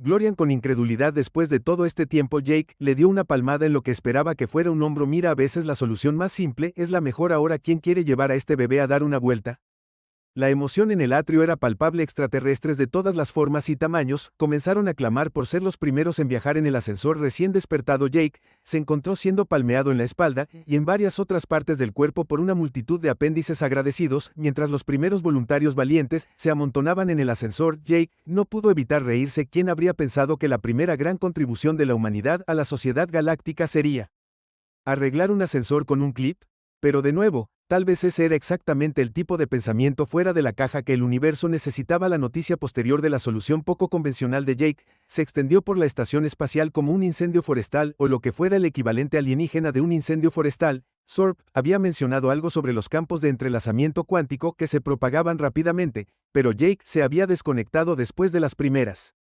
Glorian con incredulidad. Después de todo este tiempo, Jake le dio una palmada en lo que esperaba que fuera un hombro. Mira, a veces la solución más simple es la mejor. Ahora, ¿quién quiere llevar a este bebé a dar una vuelta? La emoción en el atrio era palpable. Extraterrestres de todas las formas y tamaños comenzaron a clamar por ser los primeros en viajar en el ascensor. Recién despertado, Jake se encontró siendo palmeado en la espalda y en varias otras partes del cuerpo por una multitud de apéndices agradecidos. Mientras los primeros voluntarios valientes se amontonaban en el ascensor, Jake no pudo evitar reírse. ¿Quién habría pensado que la primera gran contribución de la humanidad a la sociedad galáctica sería arreglar un ascensor con un clip? Pero de nuevo, tal vez ese era exactamente el tipo de pensamiento fuera de la caja que el universo necesitaba. La noticia posterior de la solución poco convencional de Jake se extendió por la estación espacial como un incendio forestal o lo que fuera el equivalente alienígena de un incendio forestal. Sorb había mencionado algo sobre los campos de entrelazamiento cuántico que se propagaban rápidamente, pero Jake se había desconectado después de las primeras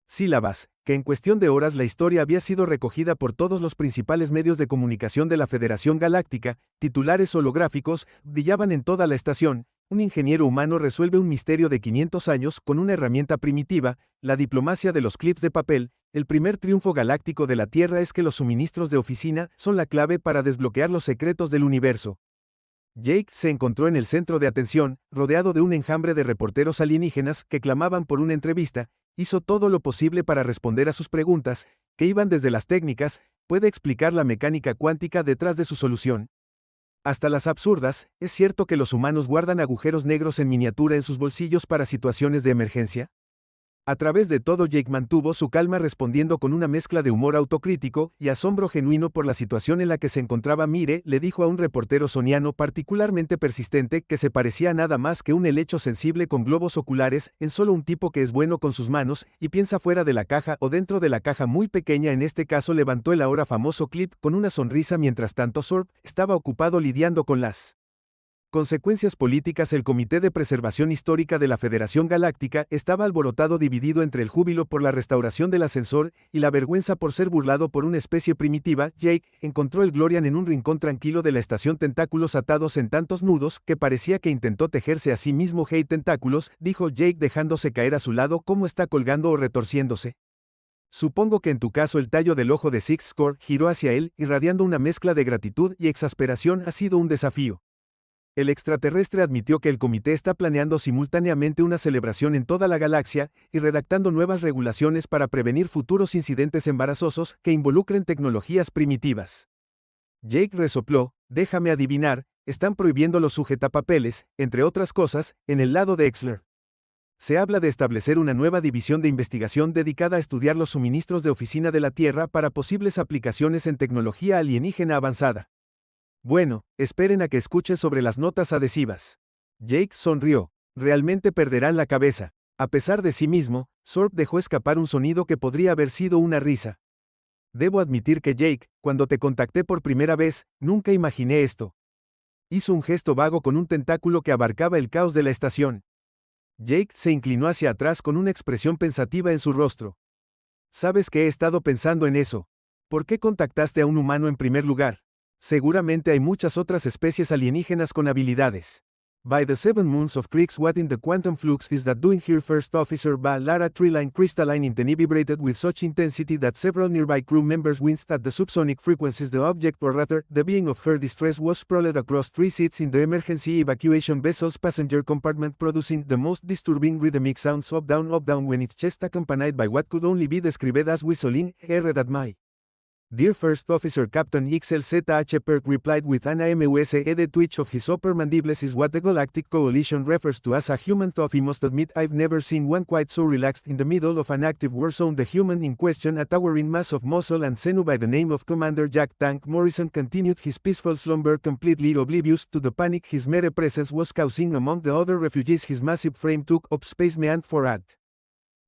sílabas, que en cuestión de horas la historia había sido recogida por todos los principales medios de comunicación de la Federación Galáctica. Titulares holográficos brillaban en toda la estación. Un ingeniero humano resuelve un misterio de 500 años con una herramienta primitiva. La diplomacia de los clips de papel. El primer triunfo galáctico de la Tierra es que los suministros de oficina son la clave para desbloquear los secretos del universo. Jake se encontró en el centro de atención, rodeado de un enjambre de reporteros alienígenas que clamaban por una entrevista. Hizo todo lo posible para responder a sus preguntas, que iban desde las técnicas, ¿puede explicar la mecánica cuántica detrás de su solución?, hasta las absurdas. ¿Es cierto que los humanos guardan agujeros negros en miniatura en sus bolsillos para situaciones de emergencia? A través de todo, Jake mantuvo su calma, respondiendo con una mezcla de humor autocrítico y asombro genuino por la situación en la que se encontraba. Mire, le dijo a un reportero soniano particularmente persistente que se parecía nada más que un helecho sensible con globos oculares, en solo un tipo que es bueno con sus manos y piensa fuera de la caja o dentro de la caja muy pequeña. En este caso levantó el ahora famoso clip con una sonrisa. Mientras tanto, Sorb estaba ocupado lidiando con las consecuencias políticas. El Comité de Preservación Histórica de la Federación Galáctica estaba alborotado, dividido entre el júbilo por la restauración del ascensor y la vergüenza por ser burlado por una especie primitiva. Jake encontró el Glorian en un rincón tranquilo de la estación, tentáculos atados en tantos nudos que parecía que intentó tejerse a sí mismo. Hey, tentáculos, dijo Jake dejándose caer a su lado. ¿Cómo está colgando o retorciéndose? Supongo que en tu caso el tallo del ojo de Six Score. Giró hacia él, irradiando una mezcla de gratitud y exasperación. Ha sido un desafío. El extraterrestre admitió que el comité está planeando simultáneamente una celebración en toda la galaxia y redactando nuevas regulaciones para prevenir futuros incidentes embarazosos que involucren tecnologías primitivas. Jake resopló. Déjame adivinar, están prohibiendo los sujetapapeles, entre otras cosas, en el lado de Exler. Se habla de establecer una nueva división de investigación dedicada a estudiar los suministros de oficina de la Tierra para posibles aplicaciones en tecnología alienígena avanzada. Bueno, esperen a que escuchen sobre las notas adhesivas. Jake sonrió. Realmente perderán la cabeza. A pesar de sí mismo, Sorb dejó escapar un sonido que podría haber sido una risa. Debo admitir que Jake, cuando te contacté por primera vez, nunca imaginé esto. Hizo un gesto vago con un tentáculo que abarcaba el caos de la estación. Jake se inclinó hacia atrás con una expresión pensativa en su rostro. ¿Sabes que he estado pensando en eso? ¿Por qué contactaste a un humano en primer lugar? Seguramente hay muchas otras especies alienígenas con habilidades. By the seven moons of Kriegs, what in the quantum flux is that doing here? First Officer Lara Triline crystalline intensity vibrated with such intensity that several nearby crew members winced at the subsonic frequencies. The object, or rather, the being of her distress, was sprawled across 3 seats in the emergency evacuation vessel's passenger compartment, producing the most disturbing rhythmic sounds up down when its chest accompanied by what could only be described as whistling. That my Dear First Officer, Captain XLZH Perk replied with an AMUSE. The twitch of his upper mandibles is what the Galactic Coalition refers to as a human thought. He must admit I've never seen one quite so relaxed in the middle of an active war zone. The human in question, a towering mass of muscle and sinew by the name of Commander Jack Tank Morrison, continued his peaceful slumber, completely oblivious to the panic his mere presence was causing among the other refugees. His massive frame took up space meant for at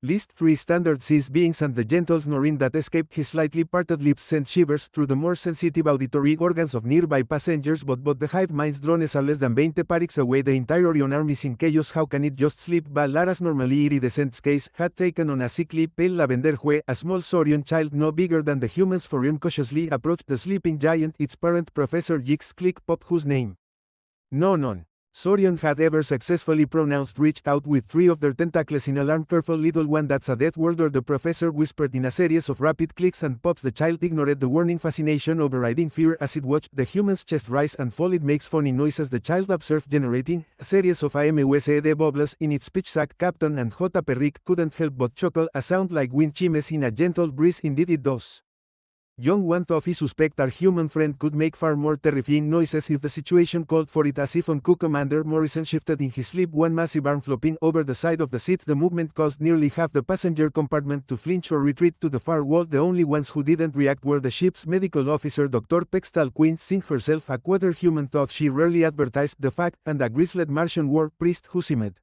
least 3 standard size beings, and the gentle snoring that escaped his slightly parted lips sent shivers through the more sensitive auditory organs of nearby passengers. But the hive mind's drones are less than 20 parsecs away. The entire Orion army is in chaos. How can it just sleep? Lara's normally iridescent case had taken on a sickly, pale lavender hue. A small saurian child no bigger than the humans Forion cautiously approached the sleeping giant, its parent Professor Jix Click Pop, whose name no Sorion had ever successfully pronounced reached out with 3 of their tentacles in alarm careful little one that's a death world or the professor whispered in a series of rapid clicks and pops the child ignored the warning fascination overriding fear as it watched the human's chest rise and fall it makes funny noises the child observed generating a series of AMUSED bubbles in its pitch sack Captain and J. Perrick couldn't help but chuckle a sound like wind chimes in a gentle breeze indeed it does. Young one Toffee suspect our human friend could make far more terrifying noises if the situation called for it as if on Commander Morrison shifted in his sleep one massive arm flopping over the side of the seats the movement caused nearly half the passenger compartment to flinch or retreat to the far wall the only ones who didn't react were the ship's medical officer Dr. Pextal Queen Singh herself a quadra-human though she rarely advertised the fact and a grizzled Martian war priest who seemed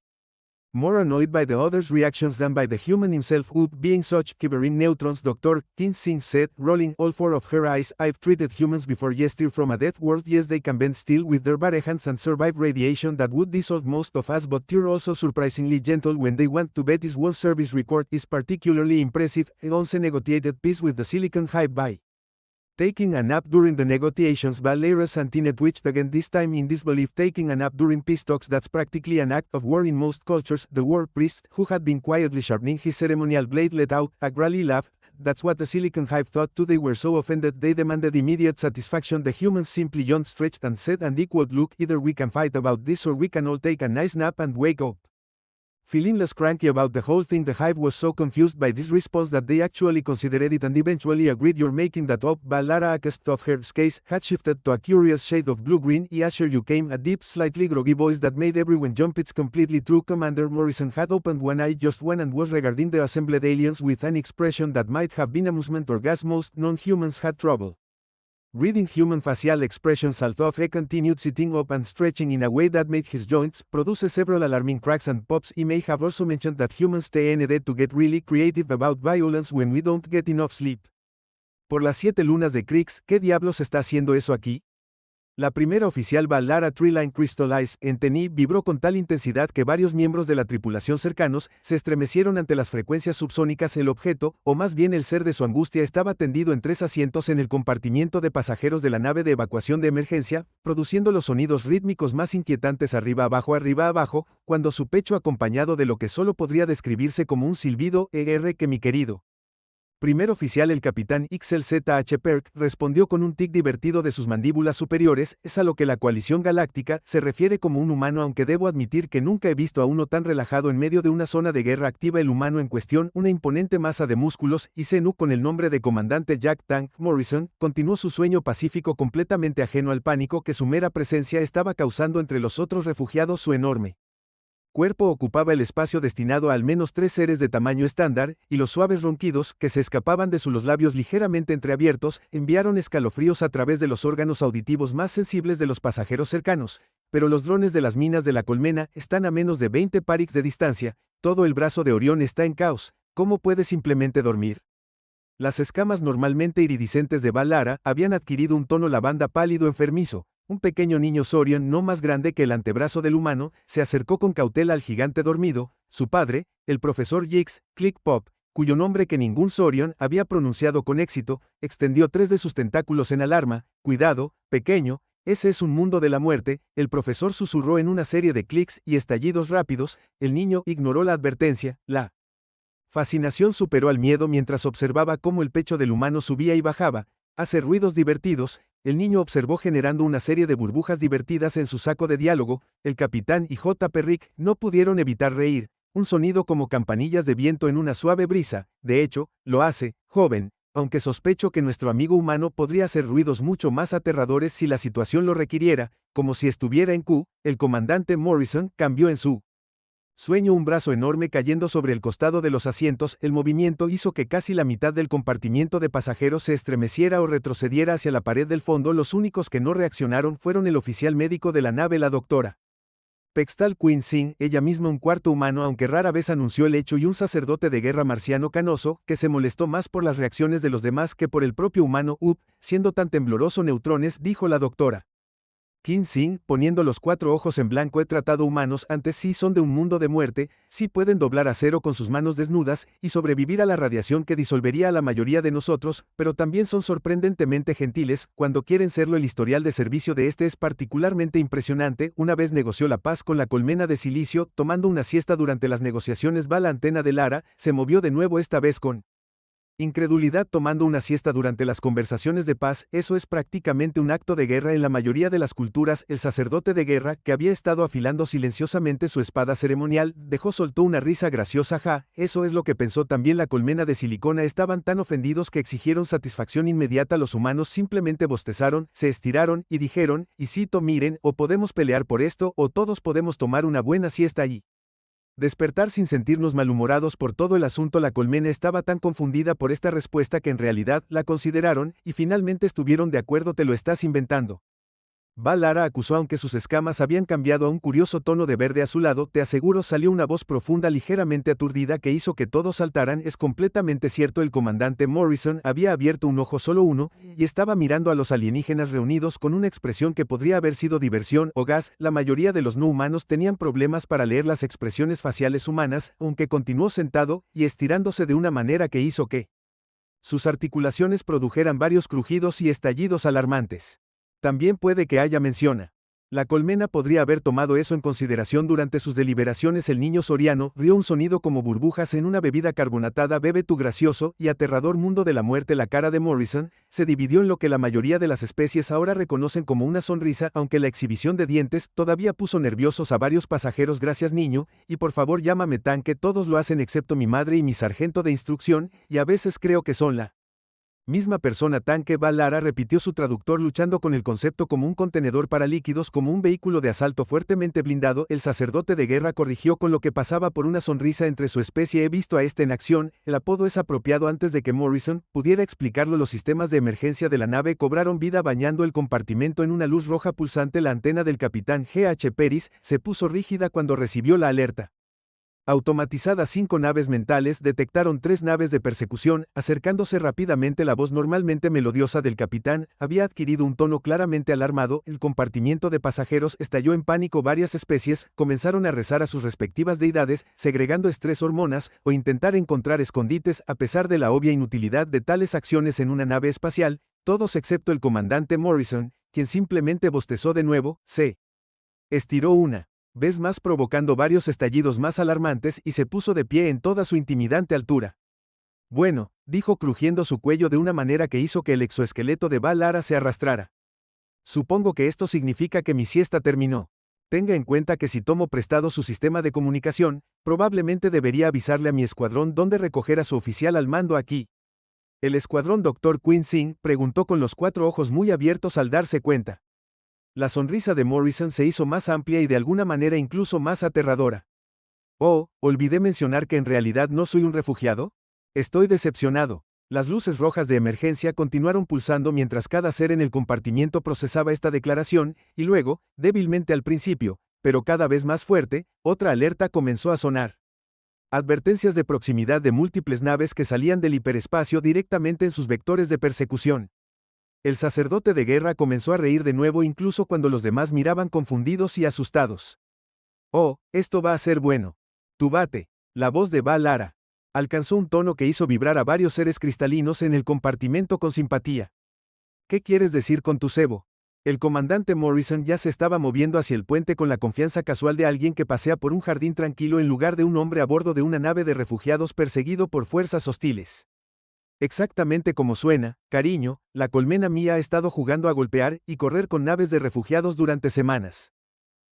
more annoyed by the other's reactions than by the human himself being such quivering neutrons Dr. King Singh said, rolling all 4 of her eyes I've treated humans before yesterday from a death world yes they can bend steel with their bare hands and survive radiation that would dissolve most of us but they're also surprisingly gentle when they want to bet his one service record is particularly impressive, once negotiated peace with the Silicon Hive by taking a nap during the negotiations Valera's antenna twitched again this time in disbelief taking a nap during peace talks that's practically an act of war in most cultures the war priest who had been quietly sharpening his ceremonial blade let out a growly laugh that's what the Silicon Hive thought too they were so offended they demanded immediate satisfaction the humans simply yawned stretched and said and equal look either we can fight about this or we can all take a nice nap and wake up. Feeling less cranky about the whole thing the Hive was so confused by this response that they actually considered it and eventually agreed you're making that up Valara Akest of her gaze had shifted to a curious shade of blue-green Asher you came a deep slightly groggy voice that made everyone jump it's completely true Commander Morrison had opened one eye just one and was regarding the assembled aliens with an expression that might have been amusement or gas most non-humans had trouble reading human facial expressions although he continued sitting up and stretching in a way that made his joints produce several alarming cracks and pops he may have also mentioned that humans tend to get really creative about violence when we don't get enough sleep. Por las 7 lunas de Krix, ¿qué diablos está haciendo eso aquí? La primera oficial Valara Treeline Crystal Eyes en Tenny vibró con tal intensidad que varios miembros de la tripulación cercanos se estremecieron ante las frecuencias subsónicas el objeto, o más bien el ser de su angustia estaba tendido en 3 asientos en el compartimiento de pasajeros de la nave de evacuación de emergencia, produciendo los sonidos rítmicos más inquietantes arriba abajo, cuando su pecho acompañado de lo que solo podría describirse como un silbido que mi querido primer oficial el capitán XLZH Perk respondió con un tic divertido de sus mandíbulas superiores, es a lo que la coalición galáctica se refiere como un humano aunque debo admitir que nunca he visto a uno tan relajado en medio de una zona de guerra activa el humano en cuestión una imponente masa de músculos y Zenu con el nombre de comandante Jack Tank Morrison, continuó su sueño pacífico completamente ajeno al pánico que su mera presencia estaba causando entre los otros refugiados su enorme cuerpo ocupaba el espacio destinado a al menos 3 seres de tamaño estándar, y los suaves ronquidos que se escapaban de sus labios ligeramente entreabiertos enviaron escalofríos a través de los órganos auditivos más sensibles de los pasajeros cercanos, pero los drones de las minas de la colmena están a menos de 20 parix de distancia, todo el brazo de Orión está en caos, ¿cómo puede simplemente dormir? Las escamas normalmente iridiscentes de Valara habían adquirido un tono lavanda pálido enfermizo. Un pequeño niño Sorion no más grande que el antebrazo del humano, se acercó con cautela al gigante dormido, su padre, el profesor Jix, Click Pop, cuyo nombre que ningún Sorion había pronunciado con éxito, extendió 3 de sus tentáculos en alarma, cuidado, pequeño, ese es un mundo de la muerte, el profesor susurró en una serie de clics y estallidos rápidos, el niño ignoró la advertencia, la fascinación superó al miedo mientras observaba cómo el pecho del humano subía y bajaba, hace ruidos divertidos, el niño observó generando una serie de burbujas divertidas en su saco de diálogo, el capitán y J. Perrick no pudieron evitar reír, un sonido como campanillas de viento en una suave brisa, de hecho, lo hace, joven, aunque sospecho que nuestro amigo humano podría hacer ruidos mucho más aterradores si la situación lo requiriera, como si estuviera en Q, el comandante Morrison cambió en su sueño un brazo enorme cayendo sobre el costado de los asientos, el movimiento hizo que casi la mitad del compartimiento de pasajeros se estremeciera o retrocediera hacia la pared del fondo los únicos que no reaccionaron fueron el oficial médico de la nave la doctora Pextal Queen Singh, ella misma un cuarto humano aunque rara vez anunció el hecho y un sacerdote de guerra marciano canoso, que se molestó más por las reacciones de los demás que por el propio humano, siendo tan tembloroso neutrones dijo la doctora. Qin Zheng, poniendo los 4 ojos en blanco. He tratado humanos antes, sí son de un mundo de muerte, sí pueden doblar acero con sus manos desnudas y sobrevivir a la radiación que disolvería a la mayoría de nosotros, pero también son sorprendentemente gentiles cuando quieren serlo. El historial de servicio de este es particularmente impresionante. Una vez negoció la paz con la colmena de silicio, tomando una siesta durante las negociaciones. Va la antena de Lara, se movió de nuevo, esta vez con incredulidad. Tomando una siesta durante las conversaciones de paz, eso es prácticamente un acto de guerra en la mayoría de las culturas. El sacerdote de guerra, que había estado afilando silenciosamente su espada ceremonial, soltó una risa graciosa. Ja, eso es lo que pensó también la colmena de silicona. Estaban tan ofendidos que exigieron satisfacción inmediata. Los humanos simplemente bostezaron, se estiraron y dijeron, y cito: miren, o podemos pelear por esto, o todos podemos tomar una buena siesta allí. Despertar sin sentirnos malhumorados por todo el asunto. La colmena estaba tan confundida por esta respuesta que en realidad la consideraron y finalmente estuvieron de acuerdo. Te lo estás inventando. Lara acusó, aunque sus escamas habían cambiado a un curioso tono de verde azulado. Te aseguro, salió una voz profunda ligeramente aturdida que hizo que todos saltaran. Es completamente cierto, el comandante Morrison había abierto un ojo, solo uno, y estaba mirando a los alienígenas reunidos con una expresión que podría haber sido diversión o gas. La mayoría de los no humanos tenían problemas para leer las expresiones faciales humanas, aunque continuó sentado y estirándose de una manera que hizo que sus articulaciones produjeran varios crujidos y estallidos alarmantes. También puede que haya menciona. La colmena podría haber tomado eso en consideración durante sus deliberaciones. El niño soriano rió, un sonido como burbujas en una bebida carbonatada. Bebe tu gracioso y aterrador mundo de la muerte. La cara de Morrison se dividió en lo que la mayoría de las especies ahora reconocen como una sonrisa, aunque la exhibición de dientes todavía puso nerviosos a varios pasajeros. Gracias, niño, y por favor llámame tanque. Todos lo hacen excepto mi madre y mi sargento de instrucción, y a veces creo que son la misma persona. Tanque. Lara, repitió su traductor, luchando con el concepto como un contenedor para líquidos, como un vehículo de asalto fuertemente blindado. El sacerdote de guerra corrigió con lo que pasaba por una sonrisa entre su especie. He visto a este en acción. El apodo es apropiado. Antes de que Morrison pudiera explicarlo, los sistemas de emergencia de la nave cobraron vida, bañando el compartimento en una luz roja pulsante. La antena del capitán G.H. Peris se puso rígida cuando recibió la alerta automatizada. 5 naves mentales detectaron 3 naves de persecución, acercándose rápidamente. La voz normalmente melodiosa del capitán había adquirido un tono claramente alarmado. El compartimiento de pasajeros estalló en pánico. Varias especies comenzaron a rezar a sus respectivas deidades, segregando estrés, hormonas, o intentar encontrar escondites. A pesar de la obvia inutilidad de tales acciones en una nave espacial, todos excepto el comandante Morrison, quien simplemente bostezó de nuevo, se estiró una vez más, provocando varios estallidos más alarmantes, y se puso de pie en toda su intimidante altura. Bueno, dijo, crujiendo su cuello de una manera que hizo que el exoesqueleto de Lara se arrastrara. Supongo que esto significa que mi siesta terminó. Tenga en cuenta que si tomo prestado su sistema de comunicación, probablemente debería avisarle a mi escuadrón dónde recoger a su oficial al mando aquí. ¿El escuadrón, Dr. Qin Zheng?, preguntó con los 4 ojos muy abiertos al darse cuenta. La sonrisa de Morrison se hizo más amplia y de alguna manera incluso más aterradora. Oh, olvidé mencionar que en realidad no soy un refugiado. Estoy decepcionado. Las luces rojas de emergencia continuaron pulsando mientras cada ser en el compartimiento procesaba esta declaración, y luego, débilmente al principio, pero cada vez más fuerte, otra alerta comenzó a sonar. Advertencias de proximidad de múltiples naves que salían del hiperespacio directamente en sus vectores de persecución. El sacerdote de guerra comenzó a reír de nuevo, incluso cuando los demás miraban confundidos y asustados. Oh, esto va a ser bueno. Tu bate. La voz de Lara alcanzó un tono que hizo vibrar a varios seres cristalinos en el compartimento con simpatía. ¿Qué quieres decir con tu cebo? El comandante Morrison ya se estaba moviendo hacia el puente con la confianza casual de alguien que pasea por un jardín tranquilo en lugar de un hombre a bordo de una nave de refugiados perseguido por fuerzas hostiles. Exactamente como suena, cariño, la colmena mía ha estado jugando a golpear y correr con naves de refugiados durante semanas.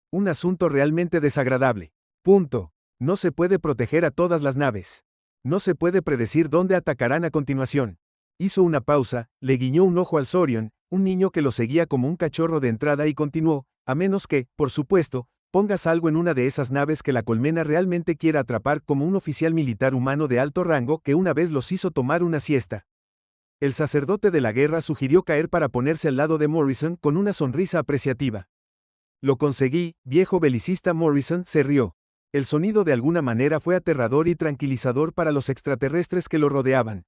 Un asunto realmente desagradable. Punto. No se puede proteger a todas las naves. No se puede predecir dónde atacarán a continuación. Hizo una pausa, le guiñó un ojo al Sorion, un niño que lo seguía como un cachorro de entrada, y continuó, a menos que, por supuesto, pongas algo en una de esas naves que la colmena realmente quiera atrapar, como un oficial militar humano de alto rango que una vez los hizo tomar una siesta. El sacerdote de la guerra sugirió caer para ponerse al lado de Morrison con una sonrisa apreciativa. Lo conseguí, viejo belicista. Morrison se rió. El sonido de alguna manera fue aterrador y tranquilizador para los extraterrestres que lo rodeaban.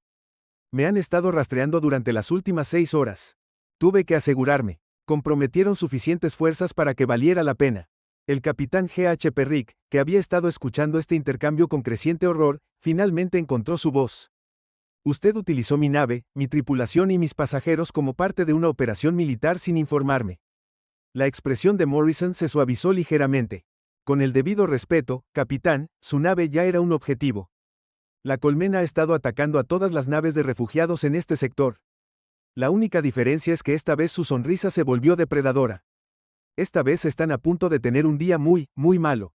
Me han estado rastreando durante las últimas 6 horas. Tuve que asegurarme. Comprometieron suficientes fuerzas para que valiera la pena. El capitán G.H. Perrick, que había estado escuchando este intercambio con creciente horror, finalmente encontró su voz. Usted utilizó mi nave, mi tripulación y mis pasajeros como parte de una operación militar sin informarme. La expresión de Morrison se suavizó ligeramente. Con el debido respeto, capitán, su nave ya era un objetivo. La colmena ha estado atacando a todas las naves de refugiados en este sector. La única diferencia es que esta vez su sonrisa se volvió depredadora. Esta vez están a punto de tener un día muy, muy malo.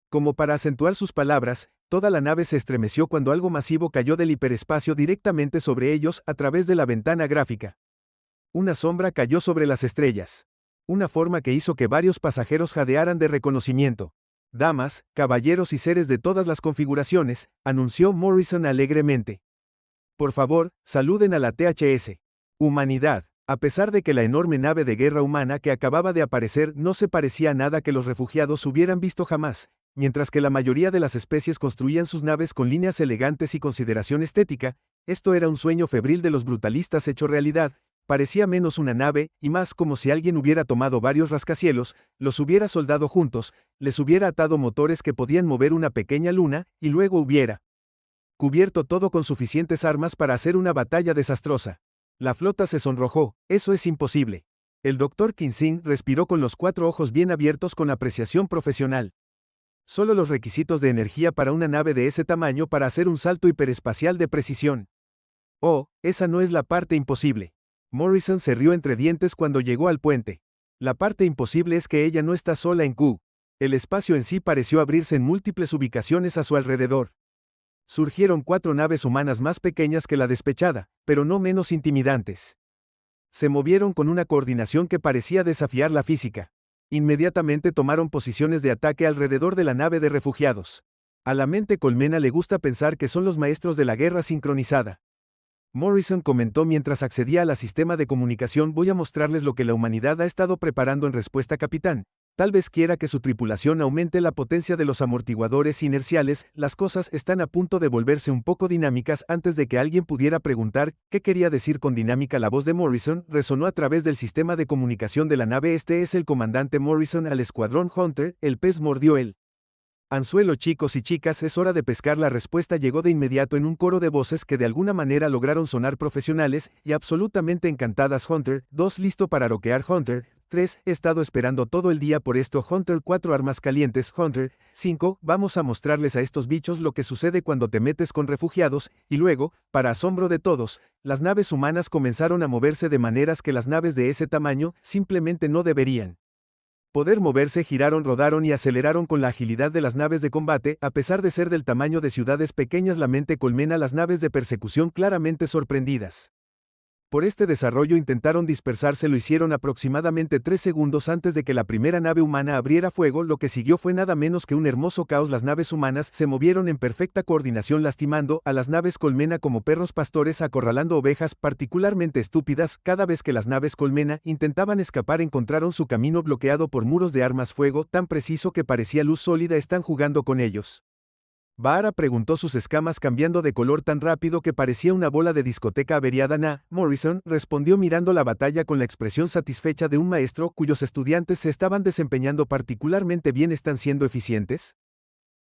Como para acentuar sus palabras, toda la nave se estremeció cuando algo masivo cayó del hiperespacio directamente sobre ellos a través de la ventana gráfica. Una sombra cayó sobre las estrellas. Una forma que hizo que varios pasajeros jadearan de reconocimiento. Damas, caballeros y seres de todas las configuraciones, anunció Morrison alegremente. Por favor, saluden a la THS. Humanidad. A pesar de que la enorme nave de guerra humana que acababa de aparecer no se parecía a nada que los refugiados hubieran visto jamás, mientras que la mayoría de las especies construían sus naves con líneas elegantes y consideración estética, esto era un sueño febril de los brutalistas hecho realidad, parecía menos una nave, y más como si alguien hubiera tomado varios rascacielos, los hubiera soldado juntos, les hubiera atado motores que podían mover una pequeña luna, y luego hubiera cubierto todo con suficientes armas para hacer una batalla desastrosa. La flota se sonrojó, eso es imposible. El Dr. Kinsing respiró con los 4 ojos bien abiertos con apreciación profesional. Solo los requisitos de energía para una nave de ese tamaño para hacer un salto hiperespacial de precisión. Oh, esa no es la parte imposible. Morrison se rió entre dientes cuando llegó al puente. La parte imposible es que ella no está sola en Q. El espacio en sí pareció abrirse en múltiples ubicaciones a su alrededor. Surgieron 4 naves humanas más pequeñas que la despechada, pero no menos intimidantes. Se movieron con una coordinación que parecía desafiar la física. Inmediatamente tomaron posiciones de ataque alrededor de la nave de refugiados. A la mente colmena le gusta pensar que son los maestros de la guerra sincronizada. Morrison comentó mientras accedía al sistema de comunicación: voy a mostrarles lo que la humanidad ha estado preparando en respuesta, capitán. Tal vez quiera que su tripulación aumente la potencia de los amortiguadores inerciales, las cosas están a punto de volverse un poco dinámicas. Antes de que alguien pudiera preguntar qué quería decir con dinámica, la voz de Morrison resonó a través del sistema de comunicación de la nave. Este es el comandante Morrison al escuadrón Hunter, el pez mordió el anzuelo. Chicos y chicas, es hora de pescar. La respuesta llegó de inmediato en un coro de voces que de alguna manera lograron sonar profesionales y absolutamente encantadas. Hunter 2, listo para roquear. Hunter 3, he estado esperando todo el día por esto. Hunter 4, armas calientes. Hunter 5, vamos a mostrarles a estos bichos lo que sucede cuando te metes con refugiados. Y luego, para asombro de todos, las naves humanas comenzaron a moverse de maneras que las naves de ese tamaño simplemente no deberían poder moverse. Giraron, rodaron y aceleraron con la agilidad de las naves de combate. A pesar de ser del tamaño de ciudades pequeñas, la mente colmena las naves de persecución claramente sorprendidas por este desarrollo intentaron dispersarse. Lo hicieron aproximadamente 3 segundos antes de que la primera nave humana abriera fuego. Lo que siguió fue nada menos que un hermoso caos. Las naves humanas se movieron en perfecta coordinación, lastimando a las naves colmena como perros pastores acorralando ovejas. Particularmente estúpidas, cada vez que las naves colmena intentaban escapar encontraron su camino bloqueado por muros de armas fuego tan preciso que parecía luz sólida. ¿Están jugando con ellos?, Bahara preguntó, sus escamas cambiando de color tan rápido que parecía una bola de discoteca averiada. Nah, Morrison respondió mirando la batalla con la expresión satisfecha de un maestro cuyos estudiantes se estaban desempeñando particularmente bien. ¿Están siendo eficientes?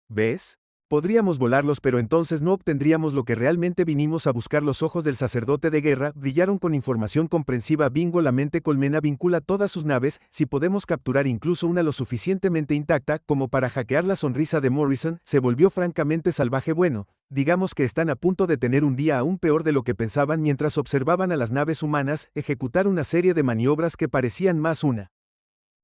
¿Ves? Podríamos volarlos, pero entonces no obtendríamos lo que realmente vinimos a buscar. Los ojos del sacerdote de guerra brillaron con información comprensiva. Bingo, la mente colmena vincula todas sus naves. Si podemos capturar incluso una lo suficientemente intacta como para hackear. La sonrisa de Morrison se volvió francamente salvaje. Bueno, digamos que están a punto de tener un día aún peor de lo que pensaban mientras observaban a las naves humanas ejecutar una serie de maniobras que parecían más una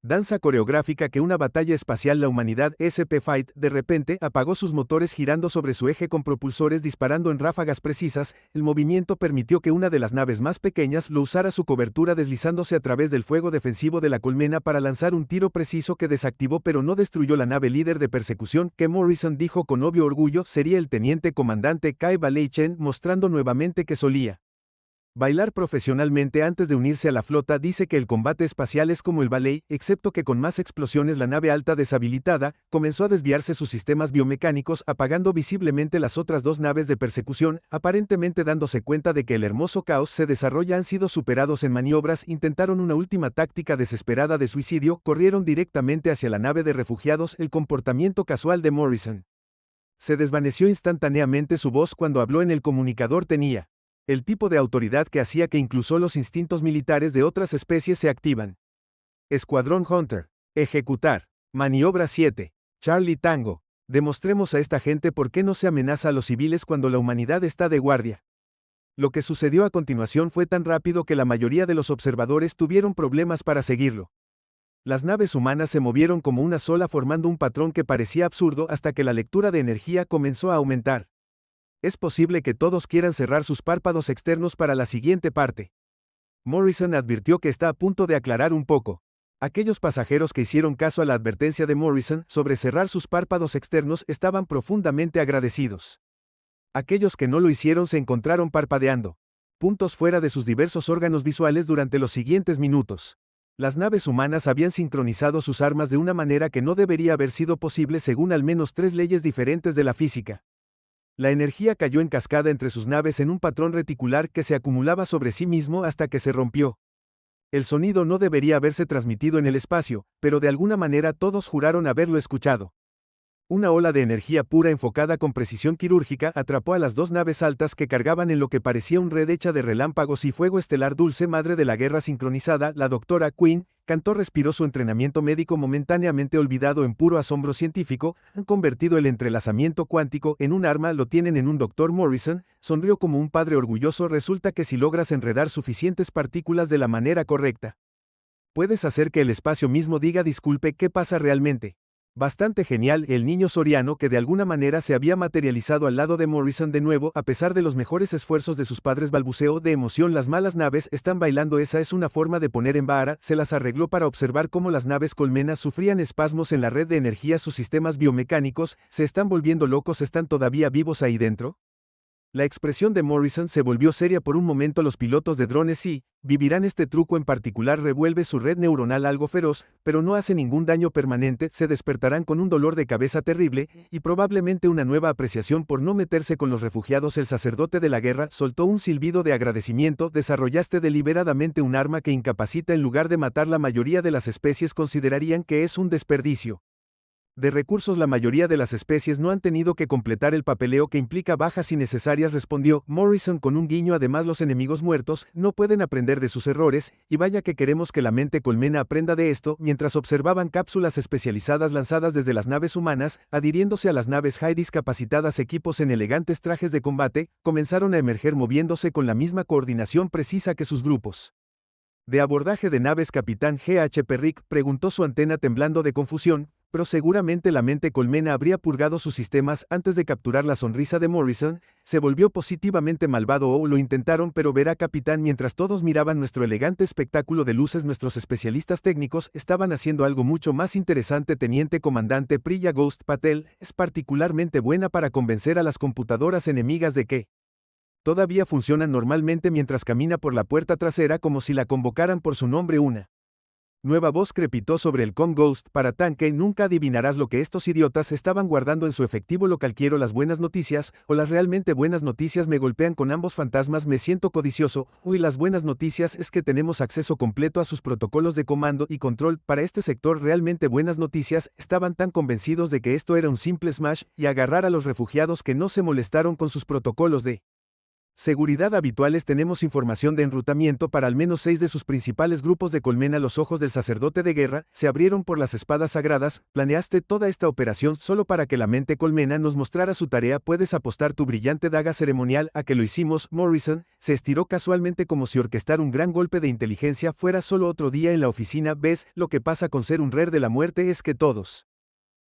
danza coreográfica que una batalla espacial. La humanidad SP Fight de repente apagó sus motores girando sobre su eje con propulsores disparando en ráfagas precisas. El movimiento permitió que una de las naves más pequeñas lo usara su cobertura deslizándose a través del fuego defensivo de la colmena para lanzar un tiro preciso que desactivó pero no destruyó la nave líder de persecución, que Morrison dijo con obvio orgullo sería el teniente comandante Kai Balei Chen, mostrando nuevamente que solía Bailar profesionalmente antes de unirse a la flota dice que el combate espacial es como el ballet, excepto que con más explosiones la nave alta deshabilitada comenzó a desviarse sus sistemas biomecánicos apagando visiblemente las otras dos naves de persecución, aparentemente dándose cuenta de que el hermoso caos se desarrolla han sido superados en maniobras, intentaron una última táctica desesperada de suicidio, corrieron directamente hacia la nave de refugiados, el comportamiento casual de Morrison. Se desvaneció instantáneamente su voz cuando habló en el comunicador tenía el tipo de autoridad que hacía que incluso los instintos militares de otras especies se activan. Escuadrón Hunter. Ejecutar. Maniobra 7. Charlie Tango. Demostremos a esta gente por qué no se amenaza a los civiles cuando la humanidad está de guardia. Lo que sucedió a continuación fue tan rápido que la mayoría de los observadores tuvieron problemas para seguirlo. Las naves humanas se movieron como una sola formando un patrón que parecía absurdo hasta que la lectura de energía comenzó a aumentar. Es posible que todos quieran cerrar sus párpados externos para la siguiente parte. Morrison advirtió que está a punto de aclarar un poco. Aquellos pasajeros que hicieron caso a la advertencia de Morrison sobre cerrar sus párpados externos estaban profundamente agradecidos. Aquellos que no lo hicieron se encontraron parpadeando. Puntos fuera de sus diversos órganos visuales durante los siguientes minutos. Las naves humanas habían sincronizado sus armas de una manera que no debería haber sido posible según al menos 3 leyes diferentes de la física. La energía cayó en cascada entre sus naves en un patrón reticular que se acumulaba sobre sí mismo hasta que se rompió. El sonido no debería haberse transmitido en el espacio, pero de alguna manera todos juraron haberlo escuchado. Una ola de energía pura enfocada con precisión quirúrgica atrapó a las dos naves altas que cargaban en lo que parecía una red hecha de relámpagos y fuego estelar. Dulce madre de la guerra sincronizada, la doctora Quinn, cantó. Respiró. Su entrenamiento médico momentáneamente olvidado en puro asombro científico, han convertido el entrelazamiento cuántico en un arma. Lo tienen en un Dr. Morrison, sonrió como un padre orgulloso. Resulta que si logras enredar suficientes partículas de la manera correcta, puedes hacer que el espacio mismo diga disculpe, ¿qué pasa realmente? Bastante genial. El niño soriano que de alguna manera se había materializado al lado de Morrison de nuevo a pesar de los mejores esfuerzos de sus padres balbuceó de emoción. Las malas naves están bailando. Esa es una forma de poner en vara. Se las arregló para observar cómo las naves colmenas sufrían espasmos en la red de energía. Sus sistemas biomecánicos se están volviendo locos. ¿Están todavía vivos ahí dentro? La expresión de Morrison se volvió seria por un momento. Los pilotos de drones sí vivirán este truco en particular. Revuelve su red neuronal algo feroz, pero no hace ningún daño permanente. Se despertarán con un dolor de cabeza terrible, y probablemente una nueva apreciación por no meterse con los refugiados. El sacerdote de la guerra soltó un silbido de agradecimiento. Desarrollaste deliberadamente un arma que incapacita en lugar de matar. La mayoría de las especies considerarían que es un desperdicio de recursos. La mayoría de las especies no han tenido que completar el papeleo que implica bajas innecesarias, respondió Morrison con un guiño. Además, los enemigos muertos no pueden aprender de sus errores, y vaya que queremos que la mente colmena aprenda de esto. Mientras observaban cápsulas especializadas lanzadas desde las naves humanas, adhiriéndose a las naves high discapacitadas, equipos en elegantes trajes de combate, comenzaron a emerger moviéndose con la misma coordinación precisa que sus grupos de abordaje de naves. Capitán G.H. Perrick, preguntó su antena temblando de confusión, pero seguramente la mente colmena habría purgado sus sistemas antes de capturar la sonrisa de Morrison. Se volvió positivamente malvado. O lo intentaron, pero verá, capitán, mientras todos miraban nuestro elegante espectáculo de luces, nuestros especialistas técnicos estaban haciendo algo mucho más interesante. Teniente comandante Priya Ghost Patel es particularmente buena para convencer a las computadoras enemigas de que todavía funcionan normalmente mientras camina por la puerta trasera como si la convocaran por su nombre. Una nueva voz crepitó sobre el Com Ghost para tanque. Nunca adivinarás lo que estos idiotas estaban guardando en su efectivo local. Quiero las buenas noticias, o las realmente buenas noticias. Me golpean con ambos fantasmas. Me siento codicioso. Uy, las buenas noticias es que tenemos acceso completo a sus protocolos de comando y control para este sector. Realmente buenas noticias. Estaban tan convencidos de que esto era un simple smash y agarrar a los refugiados que no se molestaron con sus protocolos de seguridad habituales. Tenemos información de enrutamiento para al menos 6 de sus principales grupos de colmena. Los ojos del sacerdote de guerra se abrieron por las espadas sagradas. Planeaste toda esta operación solo para que la mente colmena nos mostrara su tarea. Puedes apostar tu brillante daga ceremonial a que lo hicimos. Morrison se estiró casualmente como si orquestar un gran golpe de inteligencia fuera solo otro día en la oficina. ¿Ves? Lo que pasa con ser un rer de la muerte es que todos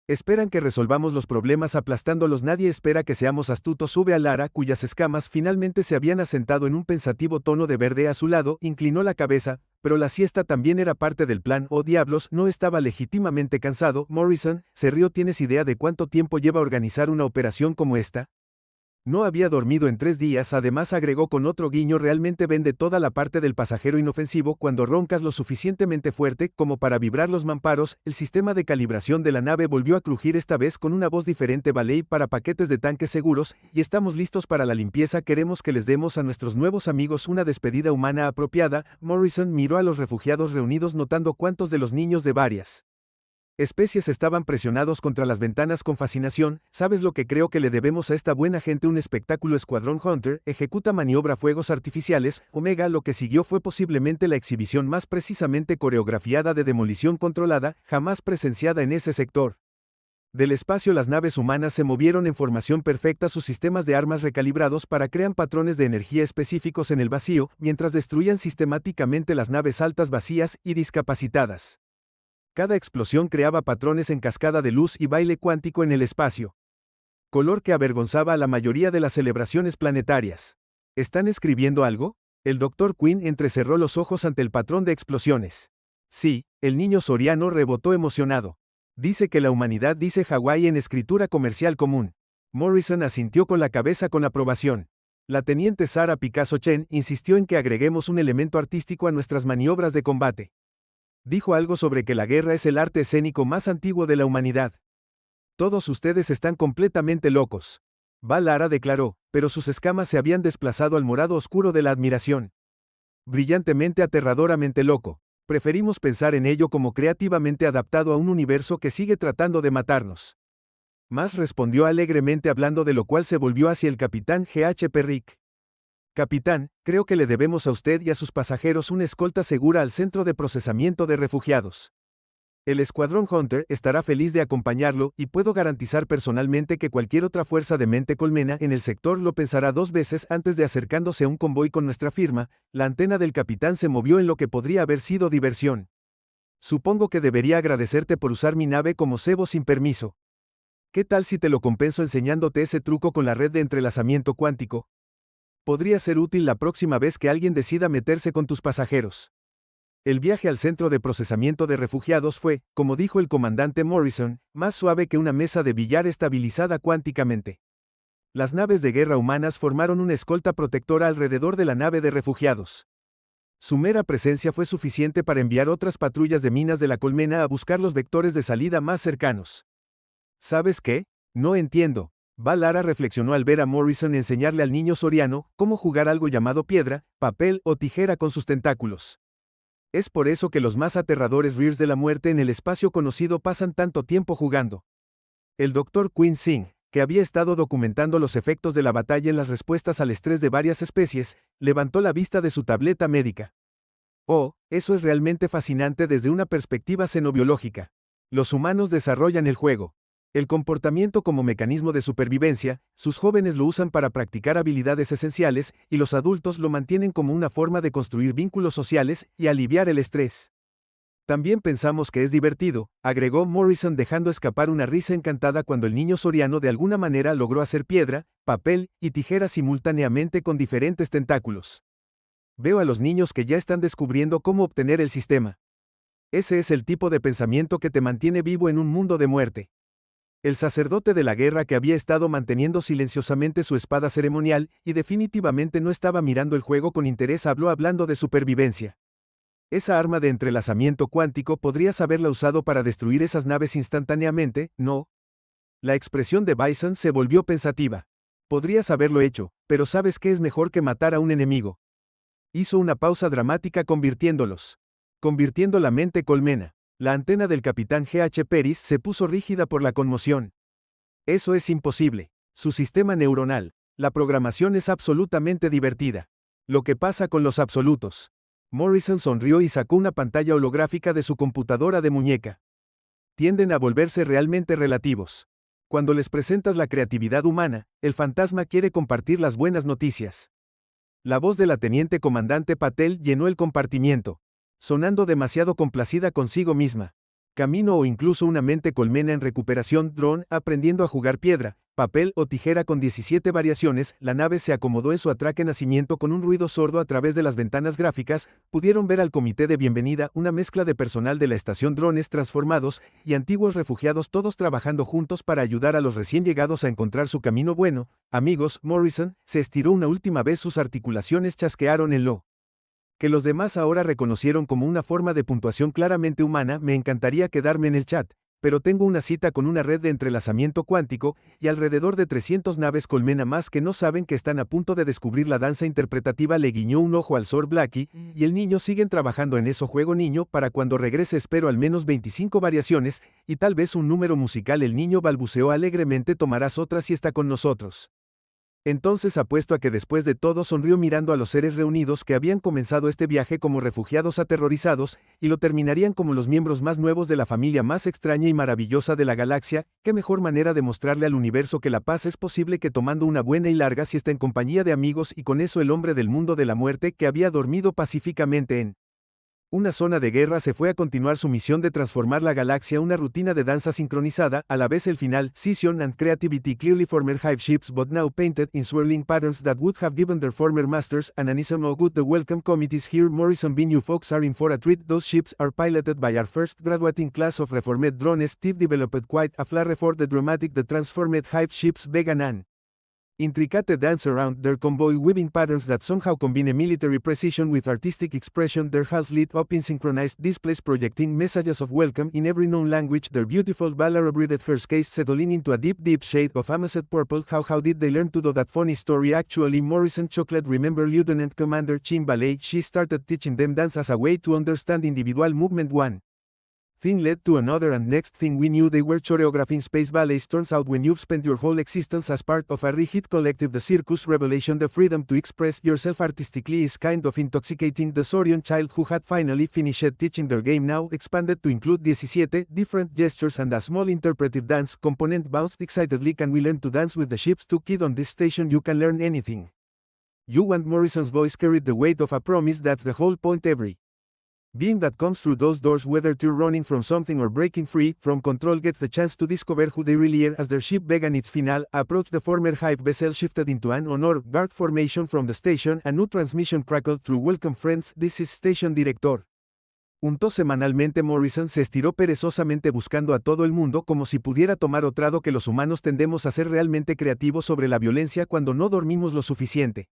esperan que resolvamos los problemas aplastándolos. Nadie espera que seamos astutos. Sube a Lara, cuyas escamas finalmente se habían asentado en un pensativo tono de verde a su lado, inclinó la cabeza, pero la siesta también era parte del plan. Oh diablos, no estaba legítimamente cansado. Morrison se rió. ¿Tienes idea de cuánto tiempo lleva organizar una operación como esta? No había dormido en 3 días, además agregó con otro guiño, realmente vende toda la parte del pasajero inofensivo cuando roncas lo suficientemente fuerte como para vibrar los mamparos. El sistema de calibración de la nave volvió a crujir, esta vez con una voz diferente. Valley para paquetes de tanques seguros, y estamos listos para la limpieza. Queremos que les demos a nuestros nuevos amigos una despedida humana apropiada. Morrison miró a los refugiados reunidos, notando cuántos de los niños de varias especies estaban presionados contra las ventanas con fascinación. ¿Sabes lo que creo que le debemos a esta buena gente? Un espectáculo. Escuadrón Hunter ejecuta maniobra fuegos artificiales. Omega. Lo que siguió fue posiblemente la exhibición más precisamente coreografiada de demolición controlada jamás presenciada en ese sector. Del espacio las naves humanas se movieron en formación perfecta, sus sistemas de armas recalibrados para crear patrones de energía específicos en el vacío, mientras destruían sistemáticamente las naves altas vacías y discapacitadas. Cada explosión creaba patrones en cascada de luz y baile cuántico en el espacio. Color que avergonzaba a la mayoría de las celebraciones planetarias. ¿Están escribiendo algo? El Dr. Quinn entrecerró los ojos ante el patrón de explosiones. Sí, el niño Soriano rebotó emocionado. Dice que la humanidad dice Hawái en escritura comercial común. Morrison asintió con la cabeza con aprobación. La teniente Sarah Picasso Chen insistió en que agreguemos un elemento artístico a nuestras maniobras de combate. Dijo algo sobre que la guerra es el arte escénico más antiguo de la humanidad. Todos ustedes están completamente locos. Val-Lara declaró, pero sus escamas se habían desplazado al morado oscuro de la admiración. Brillantemente, aterradoramente loco. Preferimos pensar en ello como creativamente adaptado a un universo que sigue tratando de matarnos. Más respondió alegremente, hablando de lo cual se volvió hacia el capitán G.H. Perrick. Capitán, creo que le debemos a usted y a sus pasajeros una escolta segura al centro de procesamiento de refugiados. El Escuadrón Hunter estará feliz de acompañarlo, y puedo garantizar personalmente que cualquier otra fuerza de mente colmena en el sector lo pensará 2 veces antes de acercándose a un convoy con nuestra firma. La antena del capitán se movió en lo que podría haber sido diversión. Supongo que debería agradecerte por usar mi nave como cebo sin permiso. ¿Qué tal si te lo compenso enseñándote ese truco con la red de entrelazamiento cuántico? Podría ser útil la próxima vez que alguien decida meterse con tus pasajeros. El viaje al centro de procesamiento de refugiados fue, como dijo el comandante Morrison, más suave que una mesa de billar estabilizada cuánticamente. Las naves de guerra humanas formaron una escolta protectora alrededor de la nave de refugiados. Su mera presencia fue suficiente para enviar otras patrullas de minas de la colmena a buscar los vectores de salida más cercanos. ¿Sabes qué? No entiendo. Val-Lara reflexionó al ver a Morrison enseñarle al niño Soriano cómo jugar algo llamado piedra, papel o tijera con sus tentáculos. Es por eso que los más aterradores Rears de la muerte en el espacio conocido pasan tanto tiempo jugando. El Dr. Quinn Singh, que había estado documentando los efectos de la batalla en las respuestas al estrés de varias especies, levantó la vista de su tableta médica. Oh, eso es realmente fascinante desde una perspectiva xenobiológica. Los humanos desarrollan el juego. El comportamiento como mecanismo de supervivencia, sus jóvenes lo usan para practicar habilidades esenciales, y los adultos lo mantienen como una forma de construir vínculos sociales y aliviar el estrés. También pensamos que es divertido, agregó Morrison, dejando escapar una risa encantada cuando el niño Soriano de alguna manera logró hacer piedra, papel y tijera simultáneamente con diferentes tentáculos. Veo a los niños que ya están descubriendo cómo obtener el sistema. Ese es el tipo de pensamiento que te mantiene vivo en un mundo de muerte. El sacerdote de la guerra, que había estado manteniendo silenciosamente su espada ceremonial y definitivamente no estaba mirando el juego con interés, habló hablando de supervivencia. Esa arma de entrelazamiento cuántico podrías haberla usado para destruir esas naves instantáneamente, ¿no? La expresión de Bison se volvió pensativa. Podrías haberlo hecho, pero ¿sabes qué es mejor que matar a un enemigo? Hizo una pausa dramática, convirtiendo la mente colmena. La antena del capitán G.H. Peris se puso rígida por la conmoción. Eso es imposible. Su sistema neuronal. La programación es absolutamente divertida. Lo que pasa con los absolutos. Morrison sonrió y sacó una pantalla holográfica de su computadora de muñeca. Tienden a volverse realmente relativos. Cuando les presentas la creatividad humana, el fantasma quiere compartir las buenas noticias. La voz de la teniente comandante Patel llenó el compartimiento, sonando demasiado complacida consigo misma. camino o incluso una mente colmena en recuperación drone aprendiendo a jugar piedra, papel o tijera con 17 variaciones. La nave se acomodó en su atraque nacimiento con un ruido sordo a través de las ventanas gráficas. Pudieron ver al comité de bienvenida, una mezcla de personal de la estación, drones transformados y antiguos refugiados, todos trabajando juntos para ayudar a los recién llegados a encontrar su camino. Bueno, amigos, Morrison se estiró una última vez, sus articulaciones chasquearon en lo que los demás ahora reconocieron como una forma de puntuación claramente humana. Me encantaría quedarme en el chat, pero tengo una cita con una red de entrelazamiento cuántico y alrededor de 300 naves colmena más que no saben que están a punto de descubrir la danza interpretativa. Le guiñó un ojo al Sor Blackie y el niño. Siguen trabajando en eso, juego niño, para cuando regrese espero al menos 25 variaciones y tal vez un número musical. El niño balbuceó alegremente, tomarás otra si está con nosotros. Entonces apuesto a que después de todo sonrió mirando a los seres reunidos que habían comenzado este viaje como refugiados aterrorizados, y lo terminarían como los miembros más nuevos de la familia más extraña y maravillosa de la galaxia. ¿Qué mejor manera de mostrarle al universo que la paz es posible que tomando una buena y larga siesta en compañía de amigos? Y con eso el hombre del mundo de la muerte, que había dormido pacíficamente en una zona de guerra, se fue a continuar su misión de transformar la galaxia. Una rutina de danza sincronizada, a la vez el final, Scission and Creativity, clearly former hive ships but now painted in swirling patterns that would have given their former masters an anism of good. The welcome committees here, Morrison B. You folks are in for a treat. Those ships are piloted by our first graduating class of reformed drones. Steve developed quite a flurry for the dramatic the transformed hive ships began an intricate dance around their convoy, weaving patterns that somehow combine military precision with artistic expression. Their hulls lit up in synchronized displays projecting messages of welcome in every known language. Their beautiful Valor-breathed first case settling into a deep shade of amassed purple. How did they learn to do that? Funny story actually, Morrison Chocolate. Remember Lieutenant Commander Chin Ballet? She started teaching them dance as a way to understand individual movement. One thing led to another, and next thing we knew they were choreographing space ballets. Turns out when you've spent your whole existence as part of a rigid collective, the circus revelation, the freedom to express yourself artistically is kind of intoxicating. The Sorion child, who had finally finished teaching their game, now expanded to include 17 different gestures and a small interpretive dance component, bounced excitedly. Can we learn to dance with the ships too, kid? On this station you can learn anything you want. Morrison's voice carried the weight of a promise. That's the whole point. Every being that comes through those doors, whether they're running from something or breaking free from control, gets the chance to discover who they really are. As their ship began its final approach, the former hive vessel shifted into an honor guard formation from the station. A new transmission crackled through. Welcome friends, this is Station Director. Untó semanalmente. Morrison se estiró perezosamente buscando a todo el mundo, como si pudiera tomar otrado que los humanos tendemos a ser realmente creativos sobre la violencia cuando no dormimos lo suficiente.